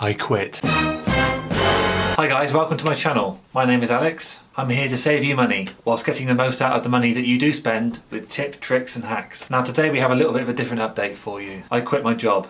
I quit. Hi guys, welcome to my channel. My name is Alex. I'm here to save you money whilst getting the most out of the money that you do spend with tips, tricks and hacks. Now today we have a little bit of a different update for you. I quit my job.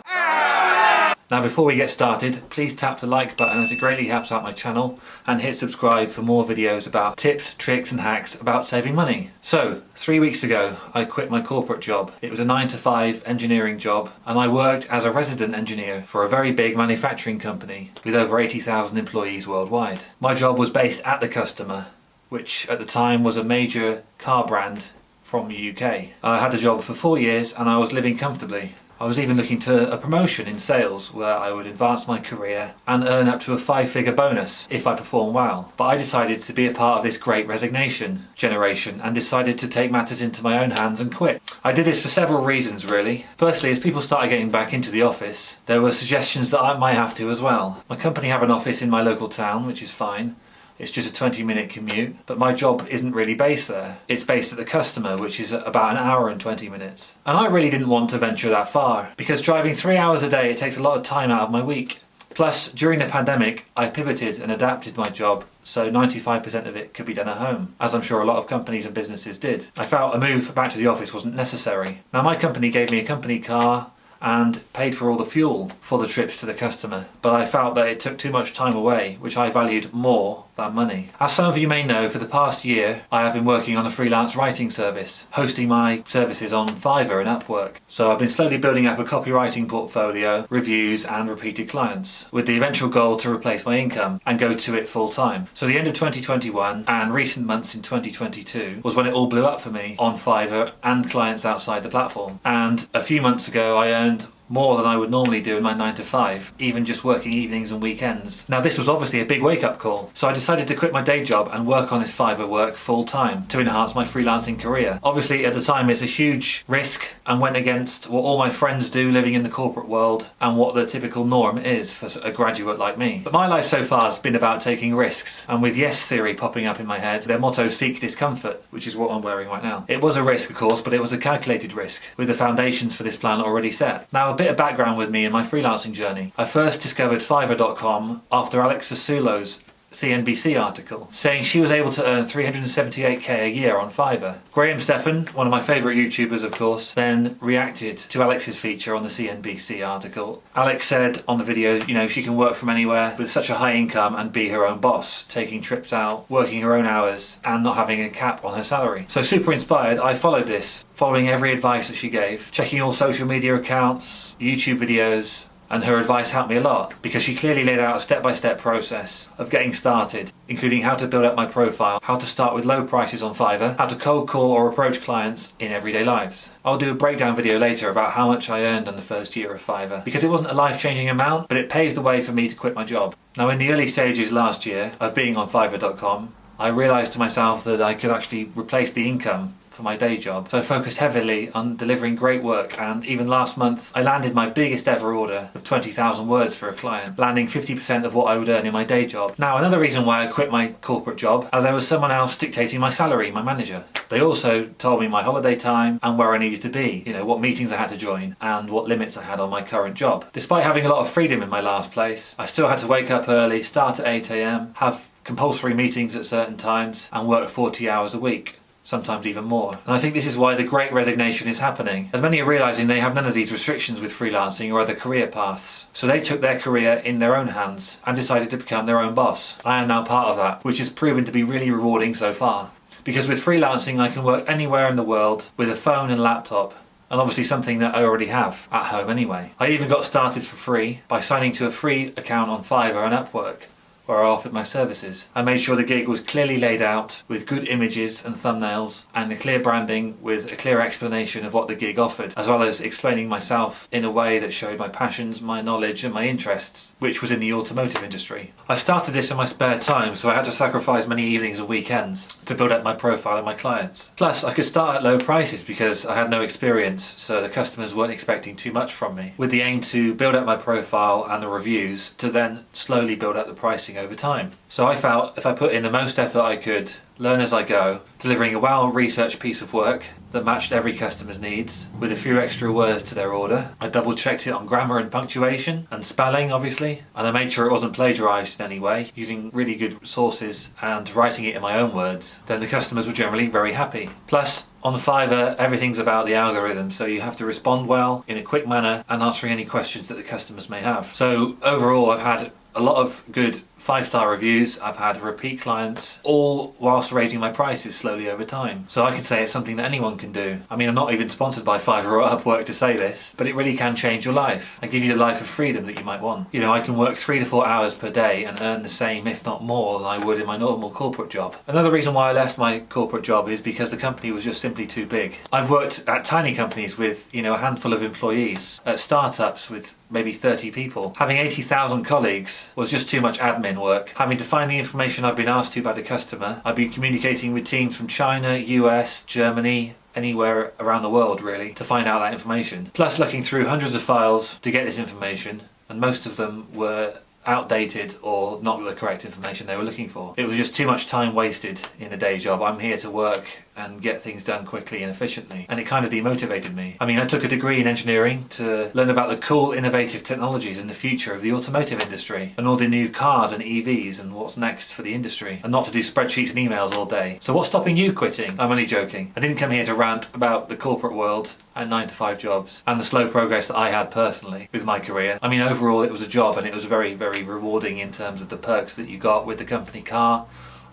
Now before we get started, please tap the like button as it greatly helps out my channel, and hit subscribe for more videos about tips, tricks and hacks about saving money. So, 3 weeks ago I quit my corporate job. It was a 9-to-5 engineering job and I worked as a resident engineer for a very big manufacturing company with over 80,000 employees worldwide. My job was based at the customer, which at the time was a major car brand from the UK. I had the job for 4 years and I was living comfortably. I was even looking to a promotion in sales where I would advance my career and earn up to a 5-figure bonus if I perform well. But I decided to be a part of this great resignation generation and decided to take matters into my own hands and quit. I did this for several reasons really. Firstly, as people started getting back into the office, there were suggestions that I might have to as well. My company have an office in my local town, which is fine. It's just a 20-minute commute, but my job isn't really based there. It's based at the customer, which is about an hour and 20 minutes. And I really didn't want to venture that far, because driving 3 hours a day, it takes a lot of time out of my week. Plus, during the pandemic, I pivoted and adapted my job so 95% of it could be done at home, as I'm sure a lot of companies and businesses did. I felt a move back to the office wasn't necessary. Now my company gave me a company car and paid for all the fuel for the trips to the customer, but I felt that it took too much time away, which I valued more than money. As some of you may know, for the past year I have been working on a freelance writing service, hosting my services on Fiverr and Upwork. So I've been slowly building up a copywriting portfolio, reviews and repeated clients, with the eventual goal to replace my income and go to it full time. So the end of 2021 and recent months in 2022 was when it all blew up for me on Fiverr and clients outside the platform. And a few months ago I earned more than I would normally do in my 9-to-5, even just working evenings and weekends. Now this was obviously a big wake-up call, so I decided to quit my day job and work on this Fiverr work full-time to enhance my freelancing career. Obviously at the time it's a huge risk and went against what all my friends do living in the corporate world and what the typical norm is for a graduate like me. But my life so far has been about taking risks, and with yes theory popping up in my head, their motto seek discomfort, which is what I'm wearing right now. It was a risk of course, but it was a calculated risk with the foundations for this plan already set. Now a bit of background with me and my freelancing journey. I first discovered Fiverr.com after Alex Fasulo's CNBC article saying she was able to earn 378k a year on Fiverr. Graham Stephan, one of my favourite YouTubers of course, then reacted to Alex's feature on the CNBC article. Alex said on the video, you know, she can work from anywhere with such a high income and be her own boss, taking trips out, working her own hours and not having a cap on her salary. So super inspired, I followed this, following every advice that she gave, checking all social media accounts, YouTube videos, and her advice helped me a lot because she clearly laid out a step-by-step process of getting started, including how to build up my profile, how to start with low prices on Fiverr, how to cold call or approach clients in everyday lives. I'll do a breakdown video later about how much I earned on the first year of Fiverr, because it wasn't a life-changing amount, but it paved the way for me to quit my job. Now in the early stages last year of being on Fiverr.com, I realised to myself that I could actually replace the income for my day job. So I focused heavily on delivering great work, and even last month I landed my biggest ever order of 20,000 words for a client, landing 50% of what I would earn in my day job. Now another reason why I quit my corporate job, as there was someone else dictating my salary, my manager. They also told me my holiday time and where I needed to be, you know, what meetings I had to join and what limits I had on my current job. Despite having a lot of freedom in my last place, I still had to wake up early, start at 8 AM, have compulsory meetings at certain times and work 40 hours a week. Sometimes even more. And I think this is why the great resignation is happening, as many are realising they have none of these restrictions with freelancing or other career paths. So they took their career in their own hands and decided to become their own boss. I am now part of that, which has proven to be really rewarding so far. Because with freelancing I can work anywhere in the world with a phone and laptop, and obviously something that I already have at home anyway. I even got started for free by signing to a free account on Fiverr and Upwork, where I offered my services. I made sure the gig was clearly laid out with good images and thumbnails and a clear branding with a clear explanation of what the gig offered, as well as explaining myself in a way that showed my passions, my knowledge and my interests, which was in the automotive industry. I started this in my spare time, so I had to sacrifice many evenings and weekends to build up my profile and my clients. Plus I could start at low prices because I had no experience, so the customers weren't expecting too much from me, with the aim to build up my profile and the reviews to then slowly build up the pricing increasing over time. So I felt if I put in the most effort I could, learn as I go, delivering a well-researched piece of work that matched every customer's needs, with a few extra words to their order. I double-checked it on grammar and punctuation, and spelling obviously, and I made sure it wasn't plagiarised in any way, using really good sources and writing it in my own words. Then the customers were generally very happy. Plus, on Fiverr, everything's about the algorithm, so you have to respond well, in a quick manner, and answering any questions that the customers may have. So overall, I've had a lot of good 5-star reviews, I've had repeat clients, all whilst raising my prices slowly over time. So I can say it's something that anyone can do. I mean, I'm not even sponsored by Fiverr or Upwork to say this, but it really can change your life and give you the life of freedom that you might want. You know, I can work 3 to 4 hours per day and earn the same, if not more, than I would in my normal corporate job. Another reason why I left my corporate job is because the company was just simply too big. I've worked at tiny companies with, you know, a handful of employees, at startups with maybe 30 people. Having 80,000 colleagues was just too much admin work. Having to find the information I've been asked to by the customer. I'd be communicating with teams from China, US, Germany, anywhere around the world really, to find out that information. Plus looking through hundreds of files to get this information, and most of them were outdated or not the correct information they were looking for. It was just too much time wasted in the day job. I'm here to work and get things done quickly and efficiently, and it kind of demotivated me. I mean, I took a degree in engineering to learn about the cool innovative technologies in the future of the automotive industry and all the new cars and EVs and what's next for the industry, and not to do spreadsheets and emails all day. So what's stopping you quitting? I'm only joking. I didn't come here to rant about the corporate world and 9-to-5 jobs and the slow progress that I had personally with my career. I mean, overall it was a job, and it was very, very rewarding in terms of the perks that you got with the company car.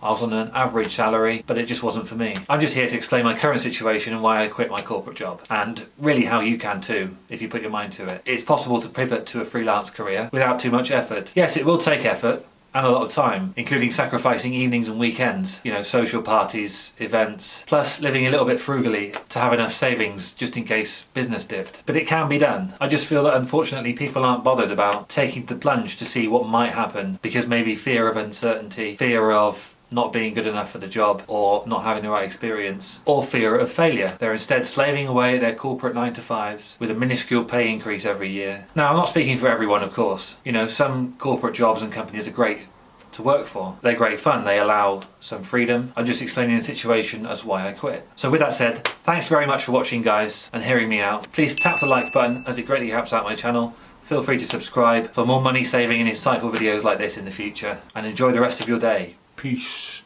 I was on an average salary, but it just wasn't for me. I'm just here to explain my current situation and why I quit my corporate job, and really how you can too, if you put your mind to it. It's possible to pivot to a freelance career without too much effort. Yes, it will take effort and a lot of time, including sacrificing evenings and weekends, you know, social parties, events, plus living a little bit frugally to have enough savings just in case business dipped. But it can be done. I just feel that unfortunately people aren't bothered about taking the plunge to see what might happen, because maybe fear of uncertainty, fear of not being good enough for the job, or not having the right experience, or fear of failure. They're instead slaving away at their corporate 9-to-5s with a minuscule pay increase every year. Now, I'm not speaking for everyone, of course. You know, some corporate jobs and companies are great to work for. They're great fun, they allow some freedom. I'm just explaining the situation as why I quit. So with that said, thanks very much for watching, guys, and hearing me out. Please tap the like button, as it greatly helps out my channel. Feel free to subscribe for more money saving and insightful videos like this in the future, and enjoy the rest of your day. Peace.